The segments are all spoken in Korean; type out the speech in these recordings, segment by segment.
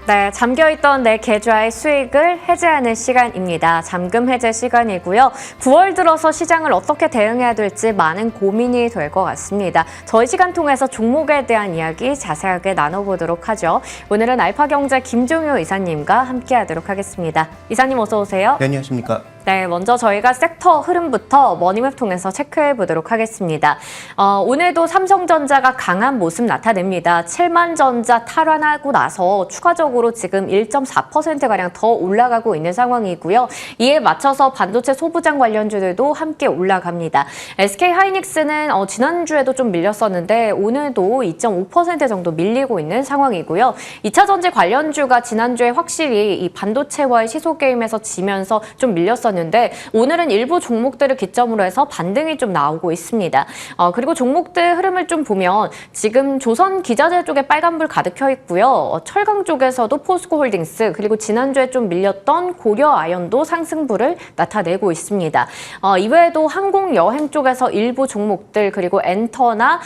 네, 잠겨있던 내 계좌의 수익을 해제하는 시간입니다. 잠금 해제 시간이고요. 9월 들어서 시장을 어떻게 대응해야 될지 많은 고민이 될 것 같습니다. 저희 시간 통해서 종목에 대한 이야기 자세하게 나눠보도록 하죠. 오늘은 알파경제 김종효 이사님과 함께하도록 하겠습니다. 이사님 어서 오세요. 네, 안녕하십니까. 네, 먼저 저희가 섹터 흐름부터 머니맵 통해서 체크해 보도록 하겠습니다. 오늘도 삼성전자가 강한 모습 나타냅니다. 7만전자 탈환하고 나서 추가적으로 지금 1.4%가량 더 올라가고 있는 상황이고요. 이에 맞춰서 반도체 소부장 관련주들도 함께 올라갑니다. SK하이닉스는 지난주에도 좀 밀렸었는데 오늘도 2.5% 정도 밀리고 있는 상황이고요. 2차전지 관련주가 지난주에 확실히 이 반도체와의 시소게임에서 지면서 좀 밀렸었는데 오늘은 일부 종목들을 기점으로 해서 반등이 좀 나오고 있습니다. 그리고 종목들 흐름을 좀 보면 지금 조선 기자재 쪽에 빨간불 가득 켜 있고요. 철강 쪽에서도 포스코홀딩스 그리고 지난주에 좀 밀렸던 고려아연도 상승불을 나타내고 있습니다. 이외에도 항공 여행 쪽에서 일부 종목들 그리고 엔터나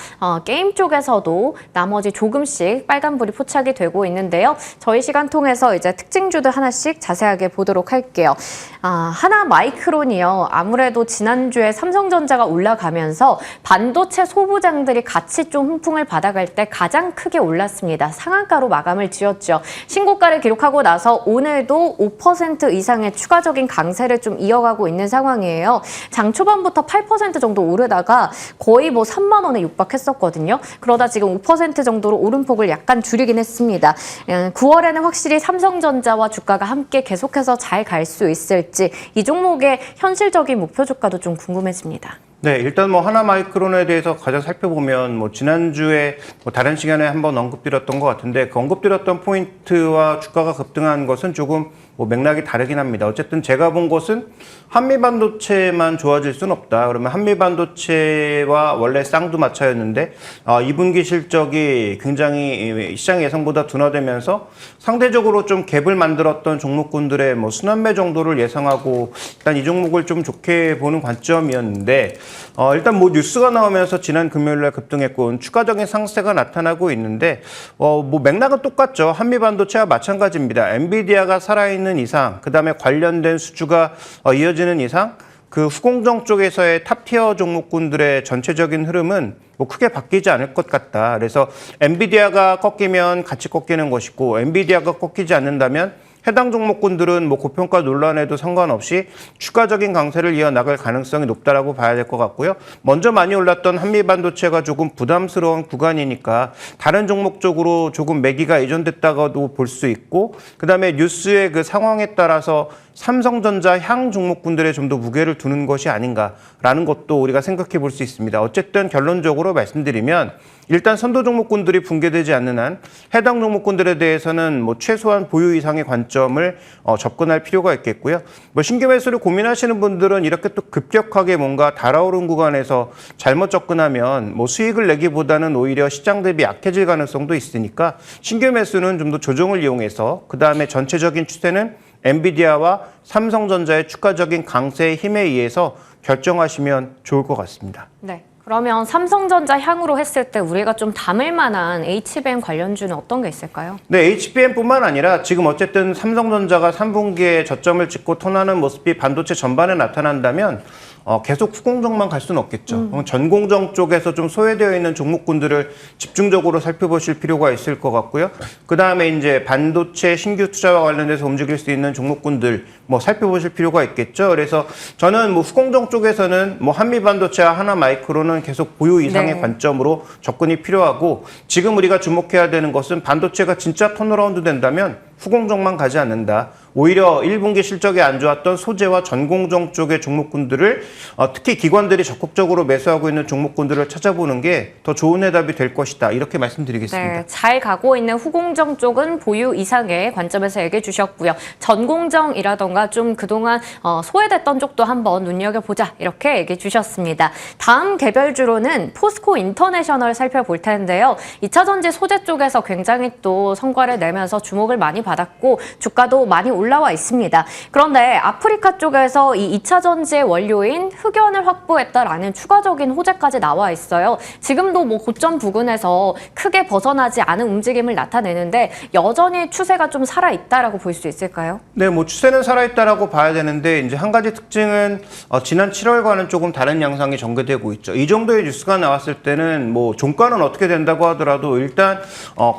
게임 쪽에서도 나머지 조금씩 빨간불이 포착이 되고 있는데요. 저희 시간 통해서 이제 특징주들 하나씩 자세하게 보도록 할게요. 하나마이크론이요. 아무래도 지난주에 삼성전자가 올라가면서 반도체 소부장들이 같이 좀 훈풍을 받아갈 때 가장 크게 올랐습니다. 상한가로 마감을 지었죠. 신고가를 기록하고 나서 오늘도 5% 이상의 추가적인 강세를 좀 이어가고 있는 상황이에요. 장 초반부터 8% 정도 오르다가 거의 3만 원에 육박했었거든요. 그러다 지금 5% 정도로 오름폭을 약간 줄이긴 했습니다. 9월에는 확실히 삼성전자와 주가가 함께 계속해서 잘 갈 수 있을지 이 종목의 현실적인 목표 주가도 좀 궁금해집니다. 네, 일단 하나마이크론에 대해서 가장 살펴보면 지난주에 다른 시간에 한번 언급드렸던 것 같은데 그 언급드렸던 포인트와 주가가 급등한 것은 조금 맥락이 다르긴 합니다. 어쨌든 제가 본 것은 한미반도체만 좋아질 수는 없다. 그러면 한미반도체와 원래 쌍두마차였는데 2분기 실적이 굉장히 시장 예상보다 둔화되면서 상대적으로 좀 갭을 만들었던 종목군들의 순환매 정도를 예상하고 일단 이 종목을 좀 좋게 보는 관점이었는데 일단 뉴스가 나오면서 지난 금요일날 급등했고 추가적인 상세가 나타나고 있는데 맥락은 똑같죠. 한미반도체와 마찬가지입니다. 엔비디아가 살아있는 이상, 그 다음에 관련된 수주가 이어지는 이상 그 후공정 쪽에서의 탑티어 종목군들의 전체적인 흐름은 크게 바뀌지 않을 것 같다. 그래서 엔비디아가 꺾이면 같이 꺾이는 것이고 엔비디아가 꺾이지 않는다면 해당 종목군들은 고평가 논란에도 상관없이 추가적인 강세를 이어나갈 가능성이 높다라고 봐야 될 것 같고요. 먼저 많이 올랐던 한미반도체가 조금 부담스러운 구간이니까 다른 종목 쪽으로 조금 매기가 이전됐다고도 볼 수 있고 그다음에 뉴스의 그 상황에 따라서 삼성전자 향 종목군들에 좀 더 무게를 두는 것이 아닌가라는 것도 우리가 생각해 볼 수 있습니다. 어쨌든 결론적으로 말씀드리면 일단 선도 종목군들이 붕괴되지 않는 한 해당 종목군들에 대해서는 최소한 보유 이상의 관점을 접근할 필요가 있겠고요. 신규 매수를 고민하시는 분들은 이렇게 또 급격하게 뭔가 달아오른 구간에서 잘못 접근하면 수익을 내기보다는 오히려 시장 대비 약해질 가능성도 있으니까 신규 매수는 좀 더 조정을 이용해서 그다음에 전체적인 추세는 엔비디아와 삼성전자의 추가적인 강세의 힘에 의해서 결정하시면 좋을 것 같습니다. 네. 그러면 삼성전자 향으로 했을 때 우리가 좀 담을 만한 HBM 관련주는 어떤 게 있을까요? 네, HBM뿐만 아니라 지금 어쨌든 삼성전자가 3분기에 저점을 찍고 턴하는 모습이 반도체 전반에 나타난다면 계속 후공정만 갈 수는 없겠죠. 전공정 쪽에서 좀 소외되어 있는 종목군들을 집중적으로 살펴보실 필요가 있을 것 같고요. 그 다음에 이제 반도체 신규 투자와 관련돼서 움직일 수 있는 종목군들 살펴보실 필요가 있겠죠. 그래서 저는 후공정 쪽에서는 한미반도체와 하나마이크론은 계속 보유 이상의 관점으로 접근이 필요하고 지금 우리가 주목해야 되는 것은 반도체가 진짜 턴어라운드 된다면 후공정만 가지 않는다. 오히려 1분기 실적이 안 좋았던 소재와 전공정 쪽의 종목군들을 특히 기관들이 적극적으로 매수하고 있는 종목군들을 찾아보는 게 더 좋은 해답이 될 것이다. 이렇게 말씀드리겠습니다. 네, 잘 가고 있는 후공정 쪽은 보유 이상의 관점에서 얘기해 주셨고요. 전공정이라던가 좀 그동안 소외됐던 쪽도 한번 눈여겨보자 이렇게 얘기해 주셨습니다. 다음 개별주로는 포스코 인터내셔널 살펴볼 텐데요. 2차전지 소재 쪽에서 굉장히 또 성과를 내면서 주목을 많이 받았고 주가도 많이 올라와 있습니다. 그런데 아프리카 쪽에서 이 2차 전지의 원료인 흑연을 확보했다라는 추가적인 호재까지 나와 있어요. 지금도 뭐 고점 부근에서 크게 벗어나지 않은 움직임을 나타내는데 여전히 추세가 좀 살아있다라고 볼 수 있을까요? 네, 뭐 추세는 살아있다라고 봐야 되는데 이제 한 가지 특징은 지난 7월과는 조금 다른 양상이 전개되고 있죠. 이 정도의 뉴스가 나왔을 때는 뭐 종가는 어떻게 된다고 하더라도 일단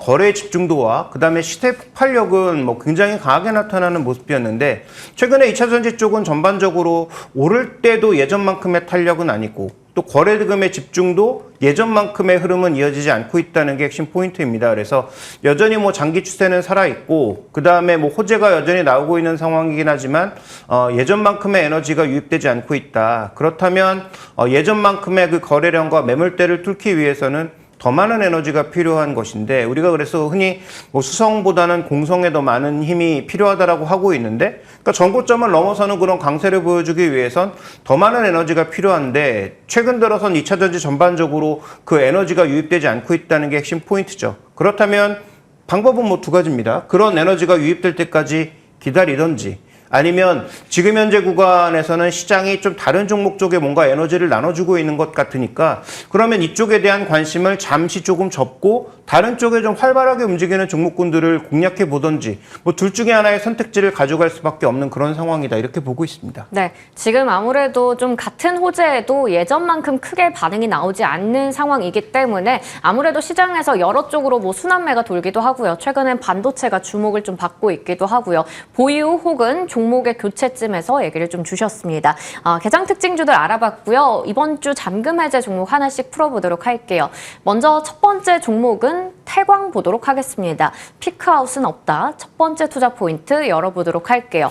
거래 집중도와 그다음에 시세 폭발력은 뭐 굉장히 강하게 나타나는 모습이었는데 최근에 2차 전지 쪽은 전반적으로 오를 때도 예전만큼의 탄력은 아니고 또 거래대금의 집중도 예전만큼의 흐름은 이어지지 않고 있다는 게 핵심 포인트입니다. 그래서 여전히 뭐 장기 추세는 살아있고 그 다음에 뭐 호재가 여전히 나오고 있는 상황이긴 하지만 예전만큼의 에너지가 유입되지 않고 있다. 그렇다면 예전만큼의 그 거래량과 매물대를 뚫기 위해서는 더 많은 에너지가 필요한 것인데 우리가 그래서 흔히 뭐 수성보다는 공성에 더 많은 힘이 필요하다라고 하고 있는데 그러니까 전고점을 넘어서는 그런 강세를 보여주기 위해선 더 많은 에너지가 필요한데 최근 들어선 2차 전지 전반적으로 그 에너지가 유입되지 않고 있다는 게 핵심 포인트죠. 그렇다면 방법은 뭐 두 가지입니다. 그런 에너지가 유입될 때까지 기다리던지 아니면 지금 현재 구간에서는 시장이 좀 다른 종목 쪽에 뭔가 에너지를 나눠주고 있는 것 같으니까 그러면 이쪽에 대한 관심을 잠시 조금 접고 다른 쪽에 좀 활발하게 움직이는 종목군들을 공략해 보던지 뭐 둘 중에 하나의 선택지를 가져갈 수밖에 없는 그런 상황이다 이렇게 보고 있습니다. 네, 지금 아무래도 좀 같은 호재에도 예전만큼 크게 반응이 나오지 않는 상황이기 때문에 아무래도 시장에서 여러 쪽으로 뭐 순환매가 돌기도 하고요. 최근엔 반도체가 주목을 좀 받고 있기도 하고요. 보유 혹은 종목의 교체쯤에서 얘기를 좀 주셨습니다. 개장 특징주들 알아봤고요. 이번 주 잠금 해제 종목 하나씩 풀어보도록 할게요. 먼저 첫 번째 종목은 태광 보도록 하겠습니다. 피크아웃은 없다. 첫 번째 투자 포인트 열어보도록 할게요.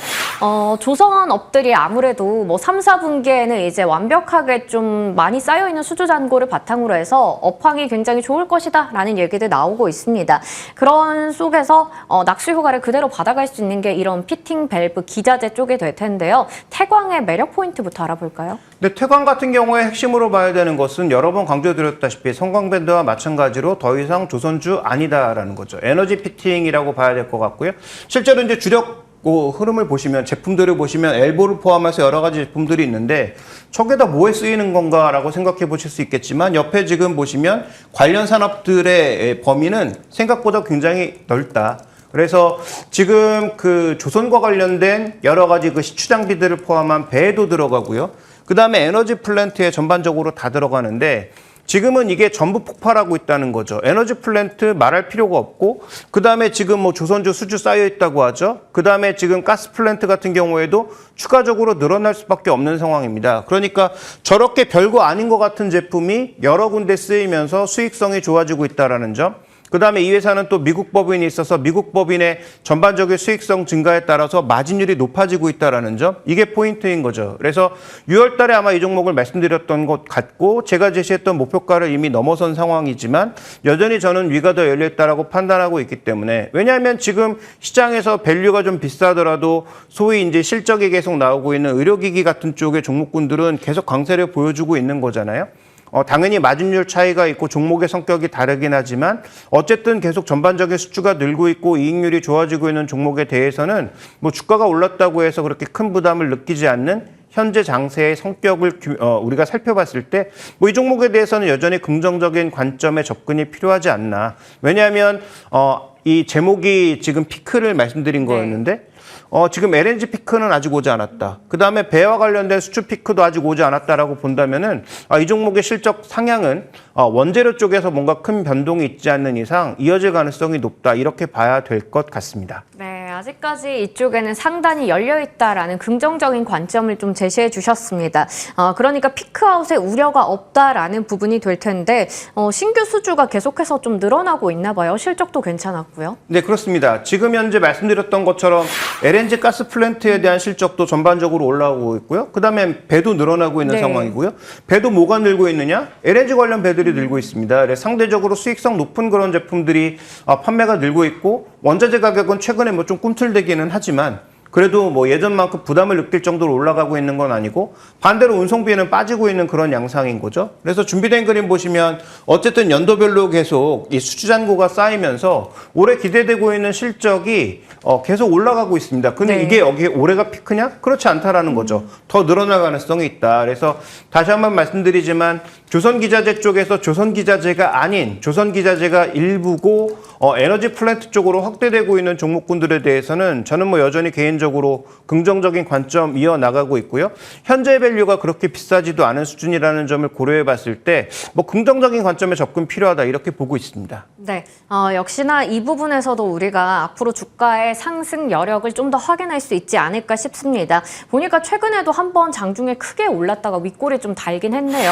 조선업들이 아무래도 뭐 3, 4분기에는 이제 완벽하게 좀 많이 쌓여있는 수주 잔고를 바탕으로 해서 업황이 굉장히 좋을 것이다 라는 얘기들 나오고 있습니다. 그런 속에서 낙수 효과를 그대로 받아갈 수 있는 게 이런 피팅 밸브 기자재 쪽이 될 텐데요. 태광의 매력 포인트부터 알아볼까요? 네, 태광 같은 경우에 핵심으로 봐야 되는 것은 여러 번 강조드렸다시피 성광밴드와 마찬가지로 더 이상 조선주 아니다라는 거죠. 에너지 피팅이라고 봐야 될 것 같고요. 실제로 이제 주력 흐름을 보시면 제품들을 보시면 엘보를 포함해서 여러 가지 제품들이 있는데 저게 다 뭐에 쓰이는 건가라고 생각해 보실 수 있겠지만 옆에 지금 보시면 관련 산업들의 범위는 생각보다 굉장히 넓다. 그래서 지금 그 조선과 관련된 여러 가지 그 시추 장비들을 포함한 배도 들어가고요. 그 다음에 에너지 플랜트에 전반적으로 다 들어가는데 지금은 이게 전부 폭발하고 있다는 거죠. 에너지 플랜트 말할 필요가 없고 그 다음에 지금 뭐 조선주 수주 쌓여 있다고 하죠. 그 다음에 지금 가스 플랜트 같은 경우에도 추가적으로 늘어날 수밖에 없는 상황입니다. 그러니까 저렇게 별거 아닌 것 같은 제품이 여러 군데 쓰이면서 수익성이 좋아지고 있다는 점. 그 다음에 이 회사는 또 미국 법인이 있어서 미국 법인의 전반적인 수익성 증가에 따라서 마진율이 높아지고 있다는 점, 이게 포인트인 거죠. 그래서 6월 달에 아마 이 종목을 말씀드렸던 것 같고 제가 제시했던 목표가를 이미 넘어선 상황이지만 여전히 저는 위가 더 열려있다라고 판단하고 있기 때문에 왜냐하면 지금 시장에서 밸류가 좀 비싸더라도 소위 이제 실적이 계속 나오고 있는 의료기기 같은 쪽의 종목군들은 계속 강세를 보여주고 있는 거잖아요. 당연히 마진율 차이가 있고 종목의 성격이 다르긴 하지만 어쨌든 계속 전반적인 수주가 늘고 있고 이익률이 좋아지고 있는 종목에 대해서는 뭐 주가가 올랐다고 해서 그렇게 큰 부담을 느끼지 않는 현재 장세의 성격을 우리가 살펴봤을 때 뭐 이 종목에 대해서는 여전히 긍정적인 관점의 접근이 필요하지 않나. 왜냐하면 이 제목이 지금 피크를 말씀드린 거였는데 지금 LNG 피크는 아직 오지 않았다. 그 다음에 배와 관련된 수출 피크도 아직 오지 않았다라고 본다면은 이 종목의 실적 상향은 원재료 쪽에서 뭔가 큰 변동이 있지 않는 이상 이어질 가능성이 높다. 이렇게 봐야 될 것 같습니다. 네, 아직까지 이쪽에는 상단이 열려있다라는 긍정적인 관점을 좀 제시해 주셨습니다. 그러니까 피크아웃에 우려가 없다라는 부분이 될 텐데 신규 수주가 계속해서 좀 늘어나고 있나 봐요. 실적도 괜찮았고요. 네, 그렇습니다. 지금 현재 말씀드렸던 것처럼 LNG 가스 플랜트에 대한 실적도 전반적으로 올라오고 있고요. 그다음에 배도 늘어나고 있는 네. 상황이고요. 배도 뭐가 늘고 있느냐? LNG 관련 배들이 늘고 있습니다. 그래서 상대적으로 수익성 높은 그런 제품들이 판매가 늘고 있고 원자재 가격은 최근에 뭐 좀 꿈틀대기는 하지만 그래도 뭐 예전만큼 부담을 느낄 정도로 올라가고 있는 건 아니고 반대로 운송비는 빠지고 있는 그런 양상인 거죠. 그래서 준비된 그림 보시면 어쨌든 연도별로 계속 이 수주 잔고가 쌓이면서 올해 기대되고 있는 실적이 계속 올라가고 있습니다. 근데 네. 이게 여기 올해가 피크냐? 그렇지 않다라는 거죠. 더 늘어날 가능성이 있다. 그래서 다시 한번 말씀드리지만 조선기자재 쪽에서 조선기자재가 아닌 조선기자재가 일부고 에너지 플랜트 쪽으로 확대되고 있는 종목군들에 대해서는 저는 뭐 여전히 개인적으로 긍정적인 관점 이어나가고 있고요. 현재 밸류가 그렇게 비싸지도 않은 수준이라는 점을 고려해 봤을 때 뭐 긍정적인 관점에 접근 필요하다 이렇게 보고 있습니다. 네, 역시나 이 부분에서도 우리가 앞으로 주가의 상승 여력을 좀 더 확인할 수 있지 않을까 싶습니다. 보니까 최근에도 한번 장중에 크게 올랐다가 윗골이 좀 달긴 했네요.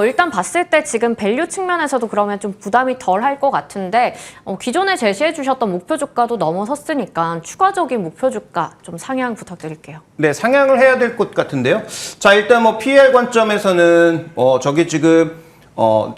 일단 봤을 때 지금 밸류 측면에서도 그러면 좀 부담이 덜 할 것 같은데 기존에 제시해 주셨던 목표 주가도 넘어섰으니까 추가적인 목표 주가 좀 상향 부탁드릴게요. 네, 상향을 해야 될 것 같은데요. 자, 일단 뭐 PER 관점에서는 저게 지금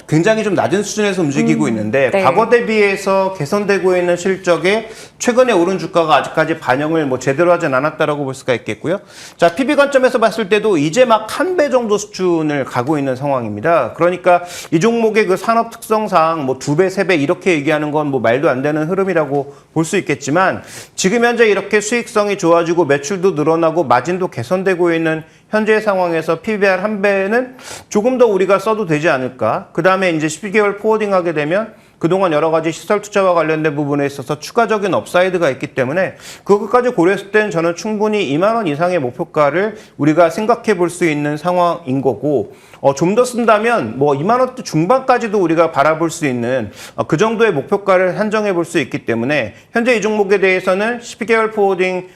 굉장히 좀 낮은 수준에서 움직이고 있는데 네. 과거 대비해서 개선되고 있는 실적에 최근에 오른 주가가 아직까지 반영을 뭐 제대로 하진 않았다라고 볼 수가 있겠고요. 자, PB 관점에서 봤을 때도 이제 막 한 배 정도 수준을 가고 있는 상황입니다. 그러니까 이 종목의 그 산업 특성상 뭐 2배, 3배 이렇게 얘기하는 건 뭐 말도 안 되는 흐름이라고 볼 수 있겠지만 지금 현재 이렇게 수익성이 좋아지고 매출도 늘어나고 마진도 개선되고 있는 현재 상황에서 PBR 한 배는 조금 더 우리가 써도 되지 않을까. 그 다음에 이제 12개월 포워딩하게 되면 그동안 여러 가지 시설 투자와 관련된 부분에 있어서 추가적인 업사이드가 있기 때문에 그것까지 고려했을 때는 저는 충분히 2만 원 이상의 목표가를 우리가 생각해 볼 수 있는 상황인 거고 좀 더 쓴다면 뭐 2만 원대 중반까지도 우리가 바라볼 수 있는 그 정도의 목표가를 한정해 볼 수 있기 때문에 현재 이 종목에 대해서는 12개월 포워딩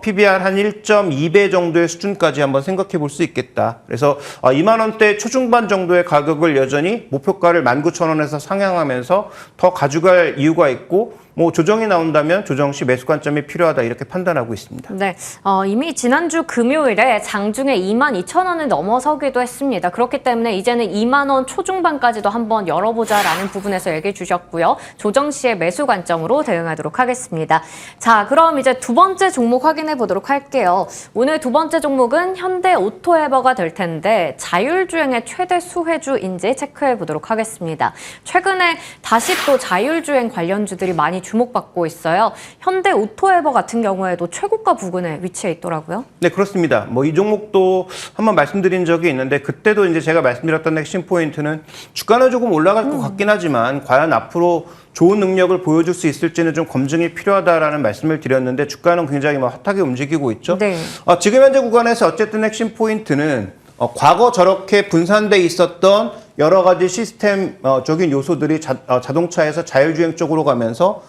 PBR 한 1.2배 정도의 수준까지 한번 생각해 볼 수 있겠다. 그래서 2만 원대 초중반 정도의 가격을 여전히 목표가를 19,000원에서 상향하면서 더 가져갈 이유가 있고 뭐 조정이 나온다면 조정 시 매수 관점이 필요하다 이렇게 판단하고 있습니다. 네, 이미 지난주 금요일에 장중에 22,000원을 넘어서기도 했습니다. 그렇기 때문에 이제는 2만 원 초중반까지도 한번 열어보자라는 부분에서 얘기해 주셨고요. 조정 시의 매수 관점으로 대응하도록 하겠습니다. 자, 그럼 이제 두 번째 종목 확인해 보도록 할게요. 오늘 두 번째 종목은 현대 오토에버가 될 텐데 자율주행의 최대 수혜주인지 체크해 보도록 하겠습니다. 최근에 다시 또 자율주행 관련주들이 많이 주목받고 있어요. 현대 오토에버 같은 경우에도 최고가 부근에 위치해 있더라고요. 네, 그렇습니다. 뭐 이 종목도 한번 말씀드린 적이 있는데 그때도 이제 제가 말씀드렸던 핵심 포인트는 주가는 조금 올라갈 것 같긴 하지만 과연 앞으로 좋은 능력을 보여줄 수 있을지는 좀 검증이 필요하다라는 말씀을 드렸는데 주가는 굉장히 막 핫하게 움직이고 있죠. 네. 지금 현재 구간에서 어쨌든 핵심 포인트는 과거 저렇게 분산돼 있었던 여러 가지 시스템적인 요소들이 자동차에서 자율주행 쪽으로 가면서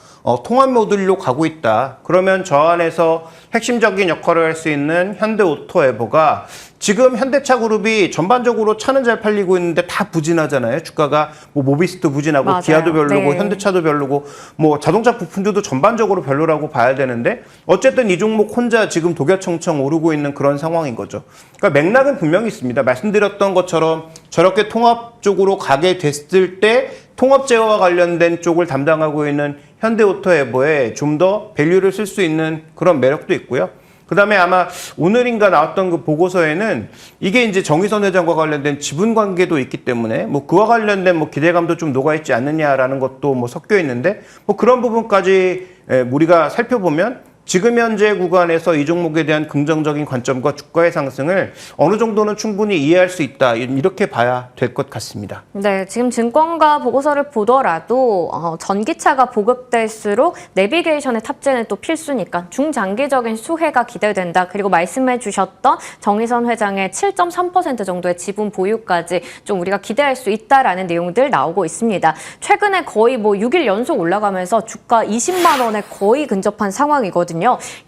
통합 모듈로 가고 있다. 그러면 저 안에서 핵심적인 역할을 할 수 있는 현대 오토에버가 지금 현대차 그룹이 전반적으로 차는 잘 팔리고 있는데 다 부진하잖아요. 주가가 뭐 모비스도 부진하고 맞아요. 기아도 별로고 네. 현대차도 별로고 뭐 자동차 부품주도 전반적으로 별로라고 봐야 되는데 어쨌든 이 종목 혼자 지금 독야청청 오르고 있는 그런 상황인 거죠. 그러니까 맥락은 분명히 있습니다. 말씀드렸던 것처럼 저렇게 통합 쪽으로 가게 됐을 때 통합 제어와 관련된 쪽을 담당하고 있는 현대오토에버에 좀 더 밸류를 쓸 수 있는 그런 매력도 있고요. 그 다음에 아마 오늘인가 나왔던 그 보고서에는 이게 이제 정의선 회장과 관련된 지분 관계도 있기 때문에 뭐 그와 관련된 뭐 기대감도 좀 녹아있지 않느냐라는 것도 뭐 섞여 있는데 뭐 그런 부분까지 우리가 살펴보면 지금 현재 구간에서 이 종목에 대한 긍정적인 관점과 주가의 상승을 어느 정도는 충분히 이해할 수 있다. 이렇게 봐야 될 것 같습니다. 네, 지금 증권가 보고서를 보더라도 전기차가 보급될수록 내비게이션의 탑재는 또 필수니까 중장기적인 수혜가 기대된다. 그리고 말씀해 주셨던 정의선 회장의 7.3% 정도의 지분 보유까지 좀 우리가 기대할 수 있다라는 내용들 나오고 있습니다. 최근에 거의 뭐 6일 연속 올라가면서 주가 20만 원에 거의 근접한 상황이거든요.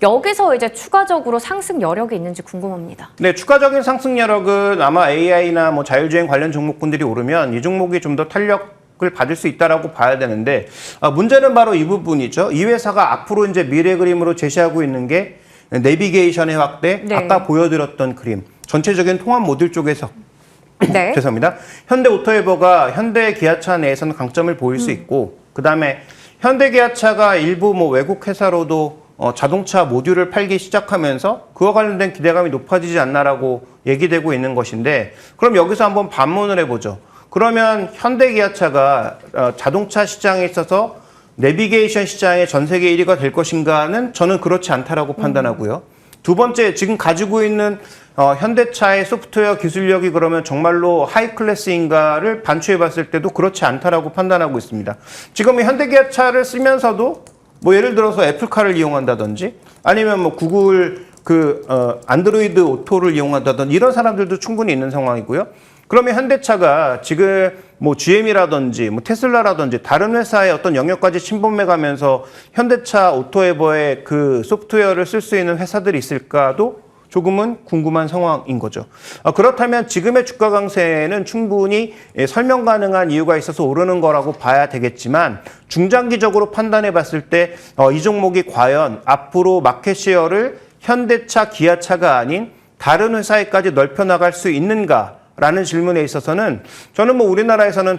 여기서 이제 추가적으로 상승 여력이 있는지 궁금합니다. 네, 추가적인 상승 여력은 아마 AI나 뭐 자율주행 관련 종목군들이 오르면 이 종목이 좀 더 탄력을 받을 수 있다라고 봐야 되는데 문제는 바로 이 부분이죠. 이 회사가 앞으로 이제 미래 그림으로 제시하고 있는 게 내비게이션의 확대, 네. 아까 보여드렸던 그림, 전체적인 통합 모듈 쪽에서 네. 죄송합니다. 현대 오토에버가 현대 기아차 내에서는 강점을 보일 수 있고 그 다음에 현대 기아차가 일부 뭐 외국 회사로도 자동차 모듈을 팔기 시작하면서 그와 관련된 기대감이 높아지지 않나라고 얘기되고 있는 것인데 그럼 여기서 한번 반문을 해보죠. 그러면 현대 기아차가 자동차 시장에 있어서 내비게이션 시장의 전 세계 1위가 될 것인가는 저는 그렇지 않다라고 판단하고요. 두 번째, 지금 가지고 있는 현대차의 소프트웨어 기술력이 그러면 정말로 하이 클래스인가를 반추해 봤을 때도 그렇지 않다라고 판단하고 있습니다. 지금 현대기아차를 쓰면서도 뭐 예를 들어서 애플카를 이용한다든지 아니면 뭐 구글 안드로이드 오토를 이용한다든지 이런 사람들도 충분히 있는 상황이고요. 그러면 현대차가 지금 뭐 GM이라든지 뭐 테슬라라든지 다른 회사의 어떤 영역까지 침범해 가면서 현대차 오토에버의 그 소프트웨어를 쓸 수 있는 회사들이 있을까도 조금은 궁금한 상황인 거죠. 그렇다면 지금의 주가 강세는 충분히 설명 가능한 이유가 있어서 오르는 거라고 봐야 되겠지만 중장기적으로 판단해 봤을 때 이 종목이 과연 앞으로 마켓쉐어를 현대차, 기아차가 아닌 다른 회사에까지 넓혀 나갈 수 있는가? 라는 질문에 있어서는 저는 뭐 우리나라에서는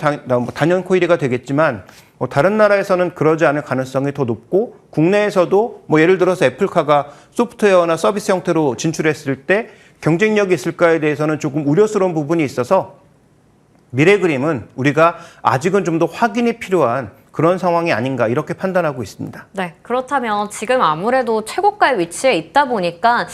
단연코 1위가 되겠지만 다른 나라에서는 그러지 않을 가능성이 더 높고 국내에서도 뭐 예를 들어서 애플카가 소프트웨어나 서비스 형태로 진출했을 때 경쟁력이 있을까에 대해서는 조금 우려스러운 부분이 있어서 미래 그림은 우리가 아직은 좀 더 확인이 필요한 그런 상황이 아닌가 이렇게 판단하고 있습니다. 네, 그렇다면 지금 아무래도 최고가의 위치에 있다 보니까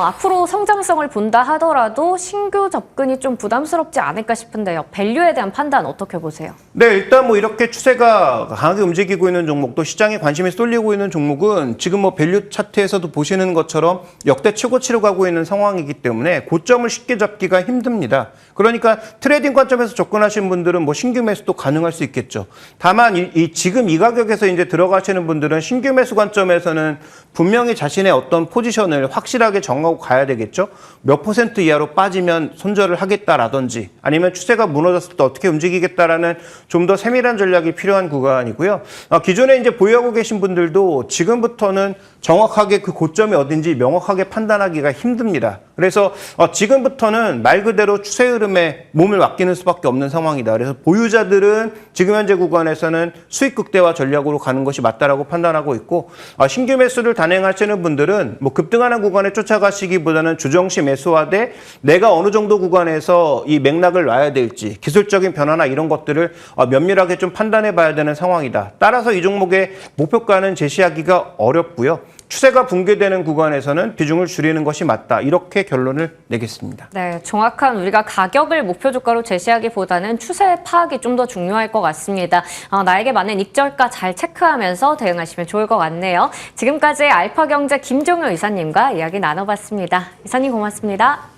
앞으로 성장성을 본다 하더라도 신규 접근이 좀 부담스럽지 않을까 싶은데요. 밸류에 대한 판단 어떻게 보세요? 네, 일단 뭐 이렇게 추세가 강하게 움직이고 있는 종목 또 시장에 관심이 쏠리고 있는 종목은 지금 뭐 밸류 차트에서도 보시는 것처럼 역대 최고치로 가고 있는 상황이기 때문에 고점을 쉽게 잡기가 힘듭니다. 그러니까 트레이딩 관점에서 접근하시는 분들은 뭐 신규 매수도 가능할 수 있겠죠. 다만 지금 이 가격에서 이제 들어가시는 분들은 신규 매수 관점에서는 분명히 자신의 어떤 포지션을 확실하게 정하고 가야 되겠죠. 몇 % 이하로 빠지면 손절을 하겠다라든지 아니면 추세가 무너졌을 때 어떻게 움직이겠다라는 좀 더 세밀한 전략이 필요한 구간이고요. 기존에 이제 보유하고 계신 분들도 지금부터는 정확하게 그 고점이 어딘지 명확하게 판단하기가 힘듭니다. 그래서 지금부터는 말 그대로 추세 흐름에 몸을 맡기는 수밖에 없는 상황이다. 그래서 보유자들은 지금 현재 구간에서는 수익 극대화 전략으로 가는 것이 맞다라고 판단하고 있고 신규 매수를 단행하시는 분들은 뭐 급등하는 구간에 쫓아가시기보다는 주정시 매수하되 내가 어느 정도 구간에서 이 맥락을 놔야 될지 기술적인 변화나 이런 것들을 면밀하게 좀 판단해 봐야 되는 상황이다. 따라서 이 종목의 목표가는 제시하기가 어렵고요. 추세가 붕괴되는 구간에서는 비중을 줄이는 것이 맞다. 이렇게 결론을 내겠습니다. 네, 정확한 우리가 가격을 목표 주가로 제시하기보다는 추세 파악이 좀 더 중요할 것 같습니다. 나에게 맞는 익절가 잘 체크하면서 대응하시면 좋을 것 같네요. 지금까지 알파경제 김종효 이사님과 이야기 나눠봤습니다. 이사님 고맙습니다.